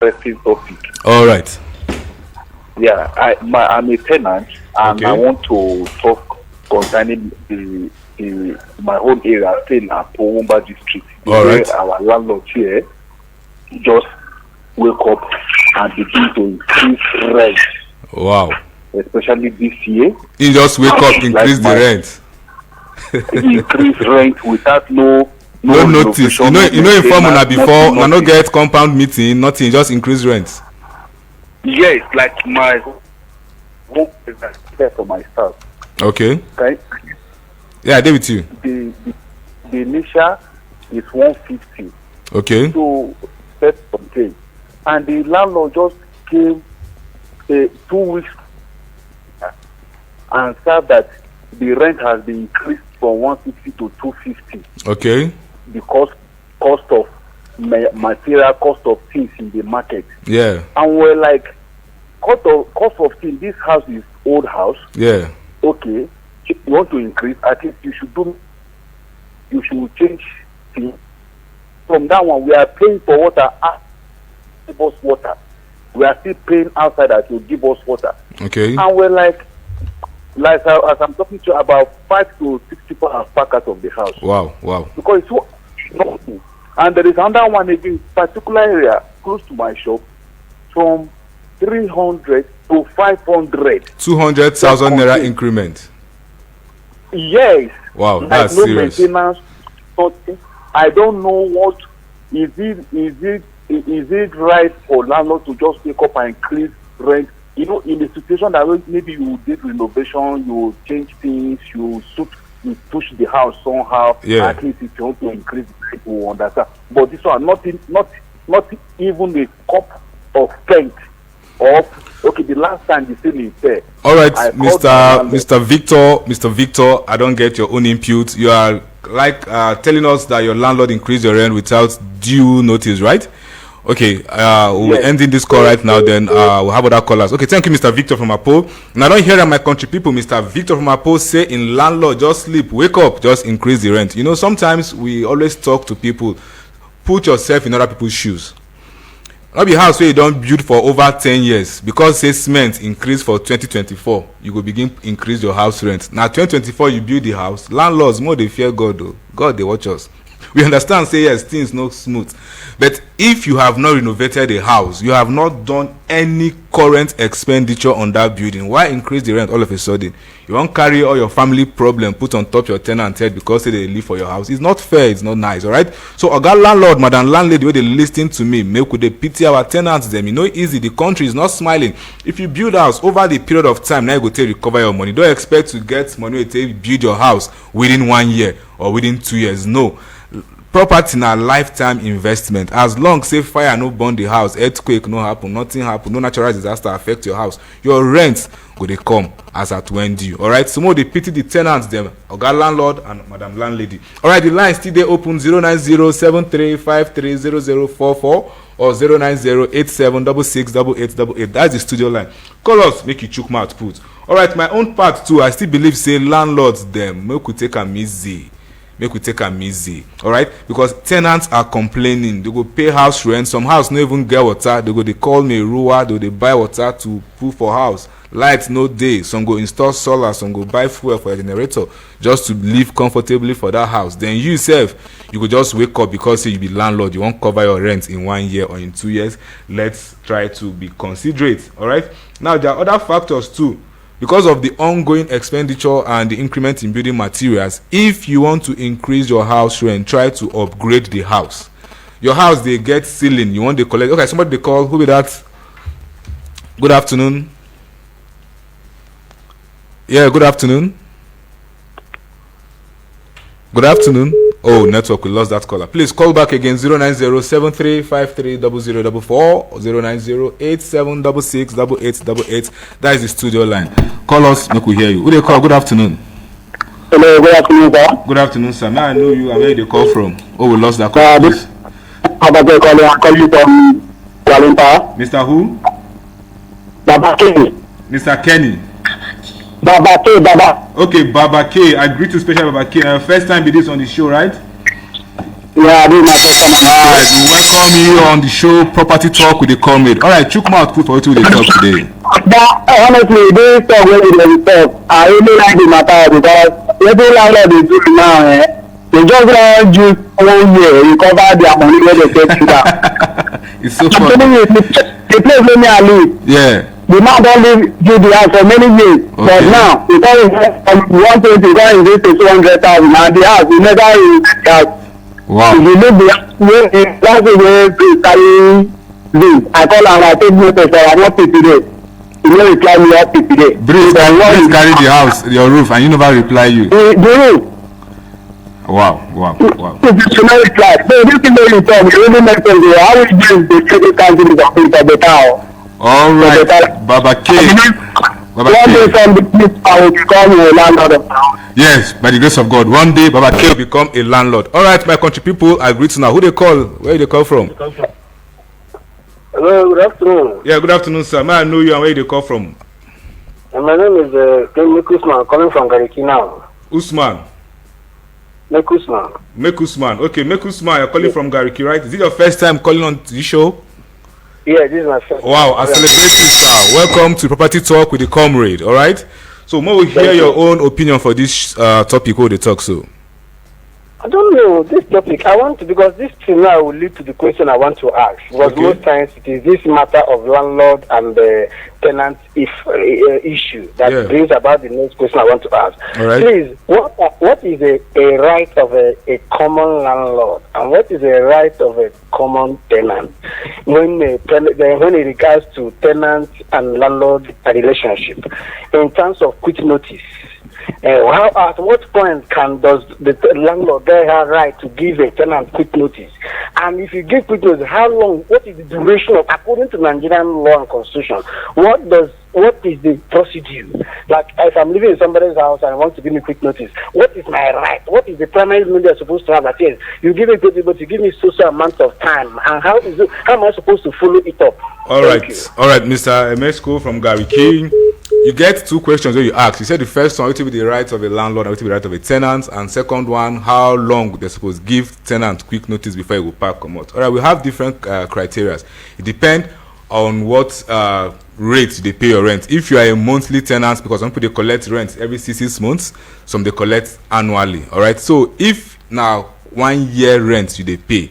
interesting topic. All right. Yeah, I'm a tenant, and I want to talk concerning my own area, still in Powumba district. All right. Our landlord here just wake up and begin to increase rent. Wow. Especially this year. He just wake up, increase the rent. Increase rent without no notice. You know, inform una before, una no get compound meeting, nothing, just increase rent. Yes, like my home is there for my staff. Okay. Okay. Yeah, I did with you. The initial is 150. Okay. So set something, and the landlord just came 2 weeks and said that the rent has been increased from 160 to 250. Okay. Because cost of material, cost of things in the market. Yeah. And we're like, cost of things. This house is old house. Yeah. Okay. You want to increase? I think you should change things. From that one, we are paying for water. Give us water. We are still paying outside that to give us water. Okay. And we're like as I'm talking to you, about 5 to 6 people have parked out of the house. Wow. Because it's nothing. And there is another one again, particular area close to my shop, from 300 to 500. 200,000 naira increment. Yes. Wow, like that's no serious. Maintenance, nothing. I don't know what is it right for landlord to just wake up and increase rent? You know, in the situation that maybe you did renovation, you change things, you push the house somehow. Yeah. At least if you want to increase, people understand. But this one, not even a cup of paint. Okay, the last time the thing is there. All right, Mr. Victor, I don't get your own input. You are like telling us that your landlord increased your rent without due notice, right? Okay, we're ending this call right now, then we'll have other callers. Okay, thank you, Mr. Victor from Apo. And I don't hear that my country people, Mr. Victor from Apo, say in landlord, just sleep, wake up, just increase the rent. You know, sometimes we always talk to people, put yourself in other people's shoes. Not be house where you don't build for over 10 years because say cement increase for 2024, you go begin increase your house rent. Now 2024 you build the house, landlords more they fear God though. God they watch us. We understand say yes, things no smooth, but if you have not renovated a house, you have not done any current expenditure on that building, why increase the rent all of a sudden? You won't carry all your family problem put on top your tenant head because they live for your house. It's not fair, it's not nice. All right, so oga landlord, madam landlady, wey dey lis ten to me, make we dey pity our tenants them. You know, easy, the country is not smiling. If you build house over the period of time, now you go take recover your money. Don't expect to get money to take build your house within 1 year or within 2 years. No, property na lifetime investment. As long say fire no burn the house, earthquake no happen, nothing happen, no natural disaster affect your house, your rent go dey come as at when due. All right, so more dey pity the tenants them, oga landlord and madam landlady. All right, the line still dey open 09073530044 or 09087668888. That's the studio line. Call us, make you chook mouth put. All right, my own part too, I still believe say landlords them make we take am easy. All right, because tenants are complaining. They go pay house rent, some house no even get water, they go dey call me ruwa, they buy water to put for house, light no dey, some go install solar, some go buy fuel for a generator just to live comfortably for that house. Then you sef, you go just wake up because say you be landlord, you won't cover your rent in 1 year or in 2 years. Let's try to be considerate. All right, now there are other factors too. Because of the ongoing expenditure and the increment in building materials, if you want to increase your house rent, try to upgrade the house. Your house, they get ceiling, you want to collect. Okay, somebody they call, who be that? Good afternoon. Yeah, good afternoon. Good afternoon. Oh, network, we lost that caller. Please call back again, 09073530044 or 09087668888. That is the studio line. Call us, make we hear you. Who they call? Good afternoon. Hello, good afternoon, sir. Good afternoon, sir. May I know you and where they call from? Oh, we lost that call. This I'm calling from Kuala. Mr. Who? Baba Kenny. Mr. Kenny. Baba K, Baba. Okay, Baba K. I greet you, special Baba K. First time be this on the show, right? Yeah, this is my first time. Alright, we welcome you on the show Property Talk with the Comrade. Alright, chook mouth put for what we talk today. But honestly, this talk when we talk, I really like the matter because every landlord is doing now, they just want you 1 year, recover their money when they take you down. It's so I'm fun. telling you, the place where me I live, Yeah. the man don't live give the house for many years. Okay. But now, because from 120, because invest to 200,000, and the house, we never invest the house. Wow. If you leave the house, that's the way to carry this. I call and I take notice, I want it today. You know, reply me up today. Breeze carry the house, your roof, and you never reply you. The roof. Wow. You know, reply. So this thing that you talk, you really make sense. How we do the trading council is a bit of better. All right, Baba K. Baba One day K. from the place, I will become a landlord of town. Yes, by the grace of God, one day Baba K will become a landlord. All right, my country people, I greet you now. Who they call? Where they call from? Hello, good afternoon. Yeah, good afternoon, sir. May I know you and where they call from? My name is Mekusman, calling from Gariki now. Usman. Mekusman. Mekusman. Okay, Mekusman, you're calling from Gariki, right? Is it your first time calling on the show? Yeah, this is my first. Wow, I celebrate you, sir. Welcome to Property Talk with the Comrade, all right? So, Mo will hear your own opinion for this topic, what they talk so. I don't know this topic. I want to, because this thing now will lead to the question I want to ask. Because Okay. most times it is this matter of landlord and the tenant issue that brings about the next question I want to ask. All right. Please, what is a right of a common landlord and what is a right of a common tenant when it regards to tenant and landlord relationship in terms of quick notice? At what point does the landlord get a right to give a tenant quick notice? And if you give quick notice, how long? What is the duration of, according to Nigerian law and constitution? What is the procedure? Like, if I'm living in somebody's house and I want to give me quick notice, what is my right? What is the primary meaning they're supposed to have? That is, you give me quick notice, but you give me so amount of time, and how am I supposed to follow it up? All right, Mr. Emesko from Gariki. You get two questions where you ask. You said the first one, what will be the right of a landlord and what will be the right of a tenant, and second one, how long they're supposed to give tenant quick notice before it will pack come out. All right, we have different criteria. It depends on what rate they pay your rent. If you are a monthly tenant, because some people they collect rent every 6 months, some they collect annually. All right, so if now 1 year rent you they pay,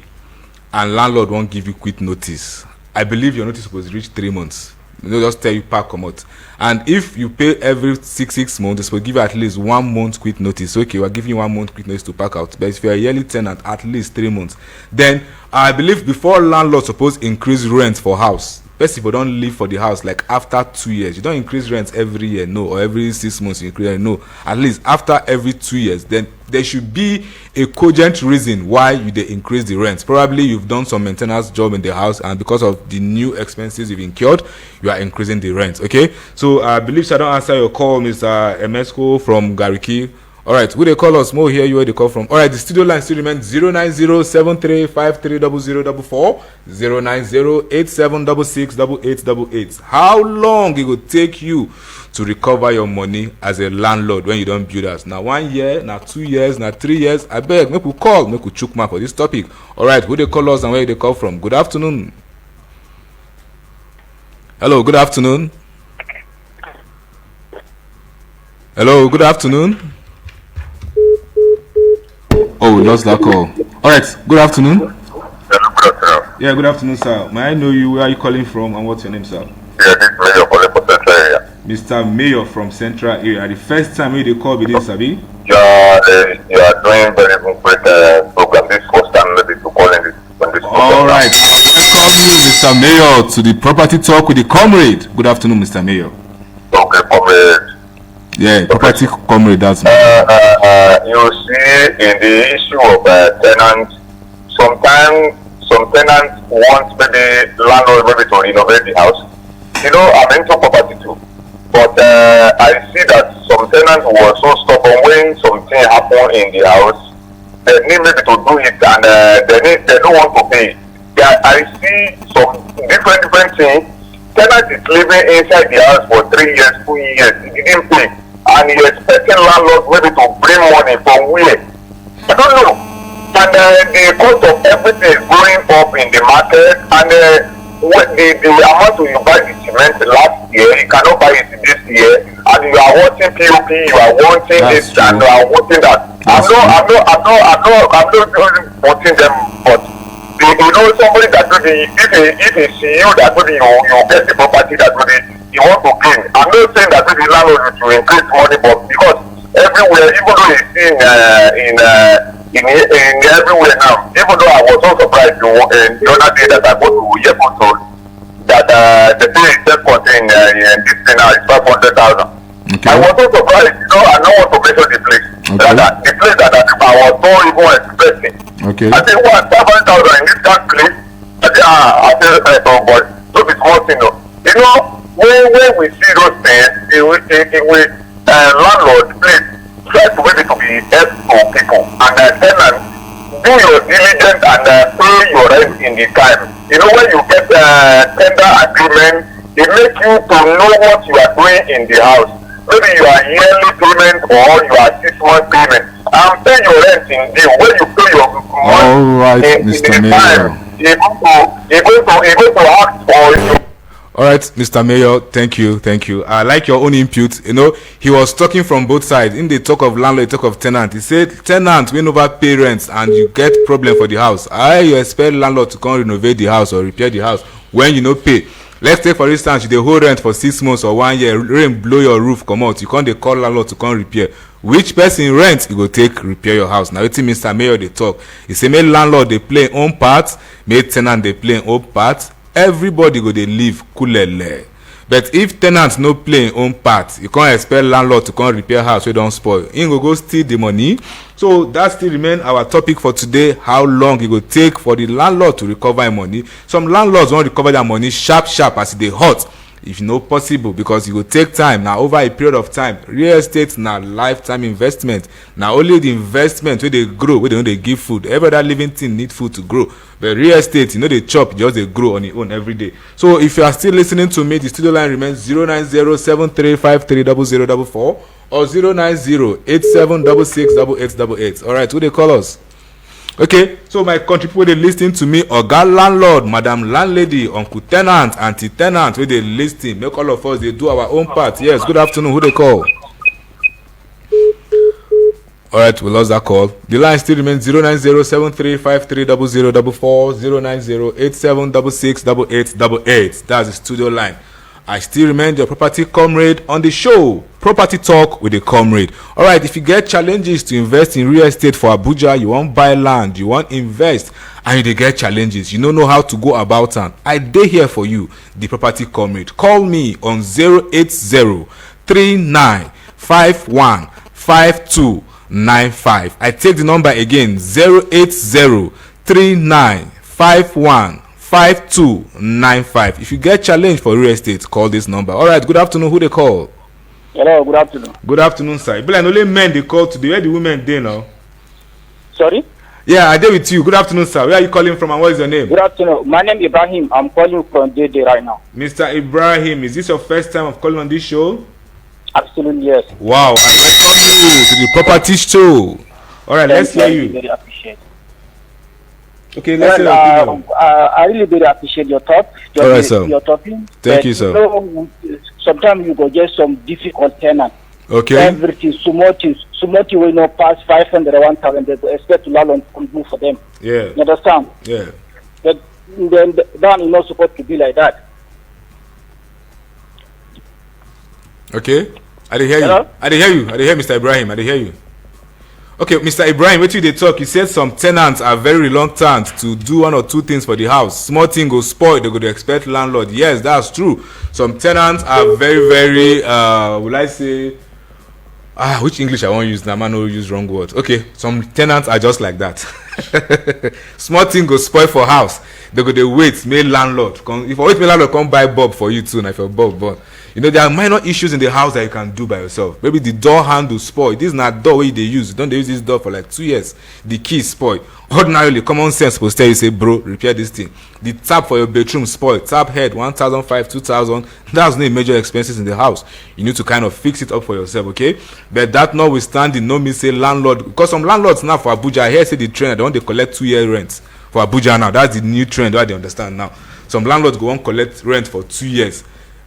and landlord won't give you quick notice, I believe your notice was reach 3 months. They'll just tell you pack come out. And if you pay every 6 months, they will give you at least 1 month quick notice. Okay, we're giving you 1 month quick notice to pack out. But if you're a yearly tenant, at least 3 months. Then I believe before landlord suppose increase rent for house. Best people don't live for the house like after 2 years. You don't increase rent every year, no, or every 6 months you increase, no. At least after every 2 years, then there should be a cogent reason why they increase the rent. Probably you've done some maintenance job in the house, and because of the new expenses you've incurred, you are increasing the rent. Okay, so I believe I don't answer your call, Mr. Emesko from Gariki. All right, who they call us? More hear you where they call from. All right, the studio line still remains 09073530044, 09087668888. How long it will take you to recover your money as a landlord when you don't build us? Now 1 year, now 2 years, now 3 years. I beg, make we call, make we chook mark for this topic. All right, who they call us and where they call from? Good afternoon. Hello, good afternoon. Hello, good afternoon. Oh, we lost that call. All right, good afternoon. Good afternoon. Yeah, good afternoon, sir. May I know you? Where are you calling from and what's your name, sir? Yeah, this is Mayor calling for Central area. Mr. Mayor from Central area. The first time you call me this, Sabi? You are doing very good program. This first time maybe to call in this. All right. Welcome you, Mr. Mayor, to the Property Talk with the Comrade. Good afternoon, Mr. Mayor. Okay, Comrade. Yeah, Property Comrade, that's me. You see, in the issue of tenants, sometimes some tenants want maybe landlord maybe to renovate the house. You know, I'm into property too, but I see that some tenants were so stubborn when something happened in the house. They need maybe to do it, and they don't want to pay. Yeah, I see some different things. Tenant is living inside the house for 3 years, 2 years. He didn't pay, and he expecting landlord maybe to bring money from where? I don't know. and the cost of everything is going up in the market, and the amount you buy the cement last year, you cannot buy it this year, and you are wanting POP, you are wanting this, and you are wanting that. I'm not wanting them, but you know somebody that maybe if it's you that maybe you get the property that maybe you want to gain. I'm not saying that maybe landlord to increase money, but because everywhere, even though it's in everywhere now, even though I was so surprised the other day that I go to Yepo that the thing is just contained this thing now is 500,000. Okay. I was so surprised, you know, I don't want to mention the place. Okay. The place that I was so even expecting. Okay. I think what 500,000 in this kind of place. I said, oh boy, so it's small thing, no. You know, when we see those things, with landlord, please try to make it to be helpful people and tenants. Do your diligence and pay your rent in the time. You know, when you get tender agreement, it makes you to know what you are doing in the house. Maybe you are yearly payment or you are 6 month payment. I'm paying your rent in due. When you pay your money in the time, you're going to ask for you. All right, Mr. Mayor, thank you. I like your own input. You know, he was talking from both sides. In the talk of landlord, talk of tenant. He said, tenant win over parents and you get problem for the house. You expect landlord to come renovate the house or repair the house when you no pay. Let's take for instance, you dey hold rent for 6 months or 1 year, rain blow your roof come out, you can't dey call landlord to come repair. Which person rent you go take repair your house? Now wetin Mr. Mayor dey talk. He say make landlord dey play own part, make tenant dey play own part. Everybody go dey live kulele. But if tenant no play own part, you can't expect landlord to come repair house wey don spoil. He go steal the money. So that still remain our topic for today. How long it go take for the landlord to recover him money? Some landlords wan recover their money sharp as e dey hot. If no possible, because e go take time. Now over a period of time, real estate na lifetime investment. Now only the investment wey dey grow, wey dey no dey give food. Every other living thing need food to grow, but real estate, you know, dey chop, just dey grow on its own every day. So if you are still listening to me, the studio line remains 09073530044 or 09087668888. All right, who they call us? Okay, so my country people, they listening to me, oga landlord, madam landlady, uncle tenant, auntie tenant, where they listening. Make all of us they do our own part. Yes, good afternoon. Who they call? All right, we lost that call. The line still remains 09073530044 09087668888. That's the studio line. I still remain your property comrade on the show, Property Talk with a Comrade. All right, if you get challenges to invest in real estate for Abuja, you want buy land, you want invest, and you get challenges, you don't know how to go about it, I dey here for you, the Property Comrade. Call me on 08039515295. I take the number again, 08039515295. If you get challenge for real estate, call this number. All right, good afternoon. Who they call? Hello, good afternoon. Good afternoon, sir. But only men they call today. Where the women dey now? Sorry? Yeah, I dey with you. Good afternoon, sir. Where are you calling from and what is your name? Good afternoon. My name is Ibrahim. I'm calling from Dede right now. Mr. Ibrahim, is this your first time of calling on this show? Absolutely, yes. Wow, I welcome you to the property show. All right, let's hear you. Very appreciate. Okay, let's hear your opinion. I really very appreciate your talk. All right, sir. Your talking. Thank you, sir. You know, sometimes you go get some difficult tenant. Okay. Everything, small thing will not pass 500 or 1,000. They go expect to land on do for them. Yeah. You understand? Yeah. But then that is not supposed to be like that. Okay. I dey hear Hello? you. I dey hear you. I dey hear Mr. Ibrahim. I dey hear you. Okay, Mr. Ibrahim, wetin you dey talk? You said some tenants are very reluctant to do one or two things for the house. Small thing go spoil, they go dey expect landlord. Yes, that's true. Some tenants are very will I say which English I wan use now? Man, no use wrong word. Okay, some tenants are just like that. Small thing go spoil for house, they go dey wait make landlord come. If I wait make landlord come buy bulb for you too, na if your bulb burn, You know, there are minor issues in the house that you can do by yourself. Maybe the door handle spoil. This is not door where they use. Don't they use this door for like 2 years? The key spoil. Ordinarily, common sense supposed to tell you, say, bro, repair this thing. The tap for your bedroom spoil. Tap head 1,500, 2,000. That's no major expenses in the house. You need to kind of fix it up for yourself, okay? But that notwithstanding, no me say landlord, because some landlords now for Abuja, I hear say the trend, they want to collect 2-year rent for Abuja now. That's the new trend that they understand now. Some landlords go on collect rent for 2 years.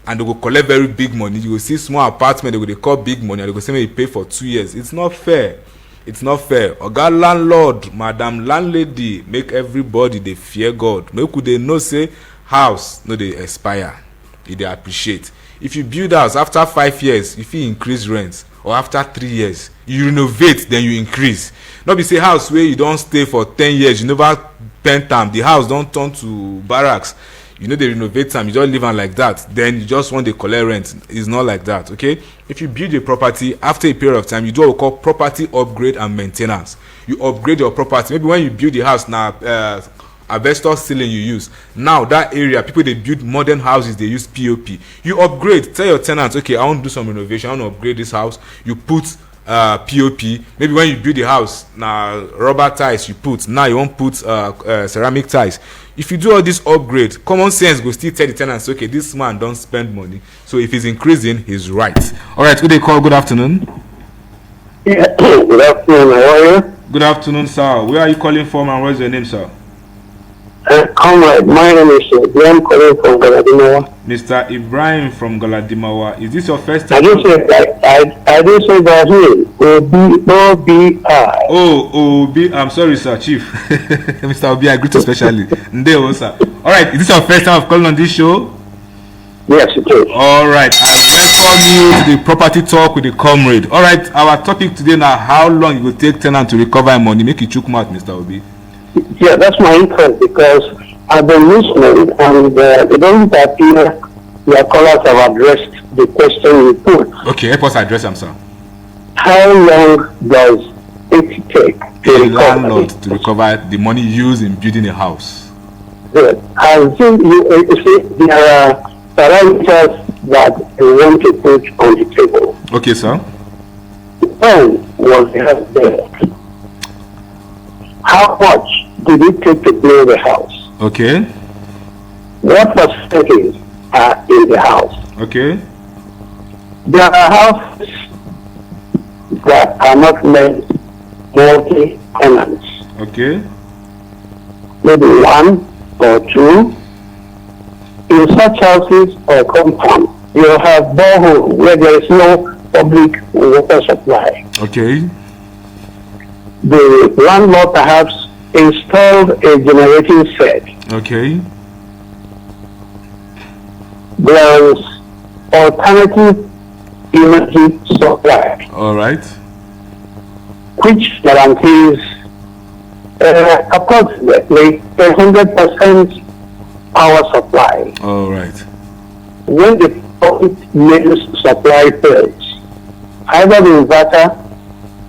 And they go collect very big money. You will see small apartment, they call big money, and they go say, you pay for 2 years. It's not fair. It's not fair. Oga landlord, madam landlady, make everybody they fear God. Make they know say house no they expire. They appreciate. If you build house after 5 years, if you increase rent, or after 3 years, you renovate, then you increase. Not be say house where you don't stay for 10 years, you never spend time, the house don't turn to barracks. You know, they renovate time, you just leave on like that, then you just want to collect rent. It's not like that, okay? If you build a property, after a period of time, you do what we call property upgrade and maintenance. You upgrade your property. Maybe when you build the house now, asbestos ceiling you use. Now that area, people they build modern houses, they use POP. You upgrade, tell your tenants, okay, I want to do some renovation, I want to upgrade this house. You put POP. Maybe when you build the house, now rubber tiles you put. Now you won't put ceramic tiles. If you do all this upgrade, common sense go still tell the tenants, okay, this man don't spend money. So if he's increasing, he's right. All right, who they call? Good afternoon. Yeah. Good afternoon. How are you? Good afternoon, sir. Where are you calling from and what's your name, sir? Comrade, my name is Ibrahim calling from Galadimawa. Mr. Ibrahim from Galadimawa. Is this your first time? I just said Brazil. O-B-I. Oh, Obi. I'm sorry, sir, Chief. Mr. Obi, I greet you especially. Ndeo, sir. All right, is this your first time of calling on this show? Yes, it is. All right, I welcome you to the property talk with the comrade. All right, our topic today now: how long it will take tenant to recover money? Make it chook mouth, Mr. Obi. Yeah, that's my interest because I've been listening and it doesn't appear your callers have addressed the question you put. Okay, help us address them, sir. How long does it take to A recover landlord to recover the money used in building a house? Good. I think you see there are parameters that you want to put on the table. Okay, sir. When was the house built? How much did it take to build the house? Okay. What percentages are in the house? Okay. There are houses that are not made multi-tenants. Okay. Maybe 1 or 2. In such houses or compound, you have borehole where there is no public water supply. Okay. The landlord perhaps installed a generating set. Okay. There is alternative energy supply, All right. which guarantees approximately 100% power supply. All right. When the public mains supply fails, either the inverter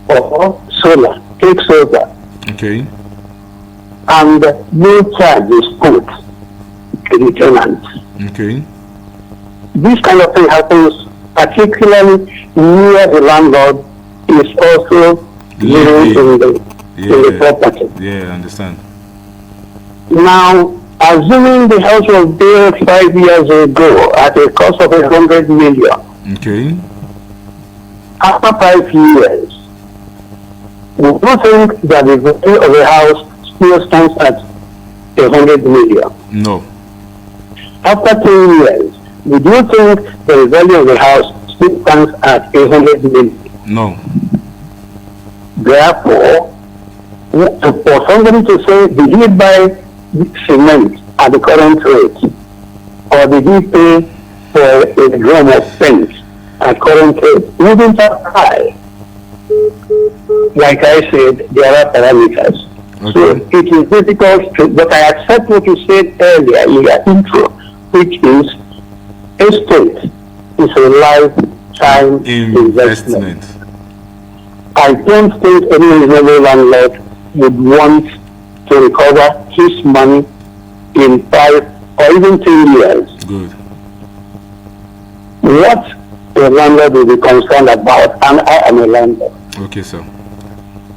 or solar, take solar, Okay. and no charge is put to the tenant. Okay. This kind of thing happens particularly near the landlord is also living in the property. Yeah, I understand. Now, assuming the house was built 5 years ago at a cost of 100 million, Okay. after 5 years, we do think that the value of the house still stands at 100 million. No. After 10 years, we do think the value of the house still stands at 100 million. No. Therefore, for somebody to say, did he buy cement at the current rate, or did he pay for a drum of paint at current rate, wouldn't apply. Like I said, there are parameters. Okay. So it is difficult to, but I accept what you said earlier in your intro, which is estate is a lifetime investment. I don't think any reasonable landlord would want to recover his money in 5 or even 10 years. Good. what the landlord will be concerned about, and I am a landlord. Okay, sir.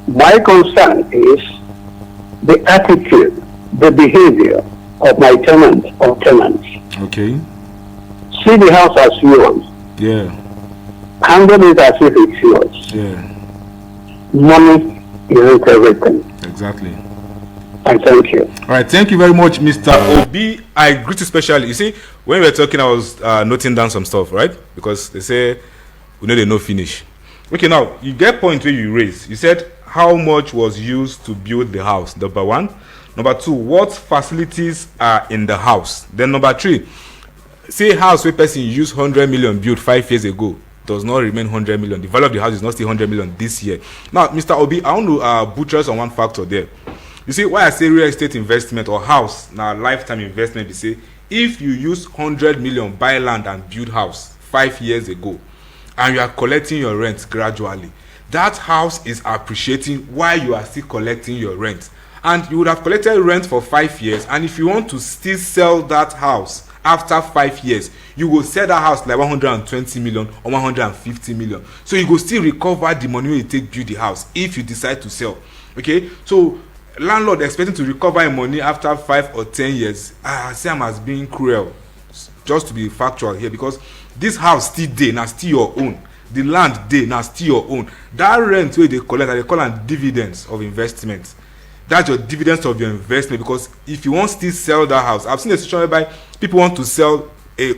My concern is the attitude, the behavior of my tenants or tenants. Okay. See the house as yours. Yeah. Handle it as if it's yours. Yeah. Money isn't everything. Exactly. And thank you. All right, thank you very much, Mr. Obi. I greet you specially. You see, when we were talking, I was noting down some stuff, right? Because they say we know they no finish. Okay, now you get point where you raise. You said how much was used to build the house. Number one. Number two, what facilities are in the house? Then number three, say house where person used 100 million built 5 years ago does not remain 100 million. The value of the house is not still 100 million this year. Now, Mr. Obi, I want to buttress on one factor there. You see, why I say real estate investment or house now lifetime investment, you say if you use 100 million buy land and build house 5 years ago and you are collecting your rent gradually, that house is appreciating while you are still collecting your rent. And you would have collected rent for 5 years, and if you want to still sell that house after 5 years, you will sell that house like 120 million or 150 million. So you go still recover the money you take build the house if you decide to sell. Okay, so landlord expecting to recover money after 5 or 10 years, I say I'm as being cruel. Just to be factual here, because this house still dey, now still your own. The land dey, now still your own. That rent where they collect, they call them dividends of investment. That's your dividends of your investment, because if you want to still sell that house, I've seen a situation whereby people want to sell a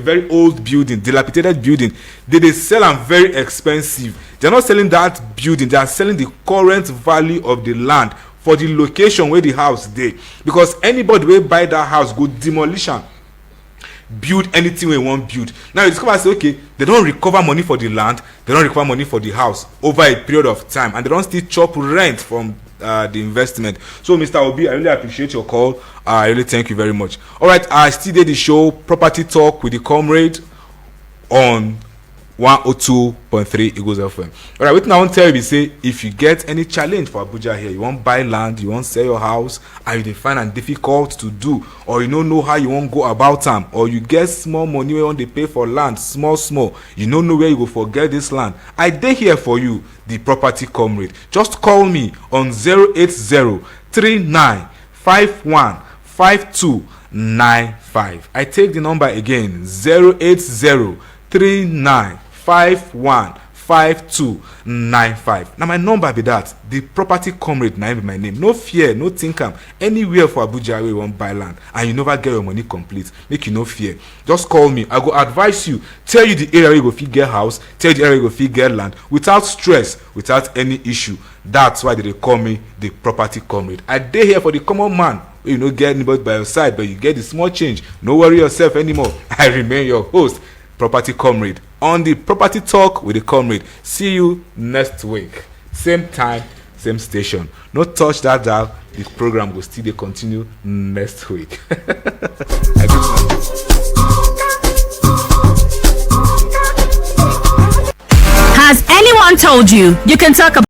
very old building, dilapidated building. They sell them very expensive. They're not selling that building, they are selling the current value of the land for the location where the house dey, because anybody will buy that house go demolish am, build anything we want build. Now you discover say okay, they don't recover money for the land, they don't recover money for the house over a period of time, and they don't still chop rent from the investment. So Mr. Obi, I really appreciate your call. I really thank you very much. All right, I still did the show Property Talk with the Comrade on 102.3 Eagles FM. All right, what I want to tell you, say if you get any challenge for Abuja here, you want buy land, you want sell your house, and you find it difficult to do, or you don't know how you want go about them, or you get small money where you want to pay for land, small, you don't know where you go forget this land, I dey here for you, the Property Comrade. Just call me on 08039515295. I take the number again, 08039515295. Now my number be that, the Property Comrade, na be my name. No fear, no think am. Anywhere for Abuja where you want buy land and you never get your money complete, make you no fear. Just call me. I go advise you, tell you the area where you go fit get house, tell you the area where you go fit get land without stress, without any issue. That's why they call me the Property Comrade. I dey here for the common man. You no get anybody by your side, but you get the small change. No worry yourself anymore. I remain your host, Property Comrade, on the Property Talk with the Comrade. See you next week, same time, same station. No touch that dial. The program will still continue next week. Has anyone told you you can talk about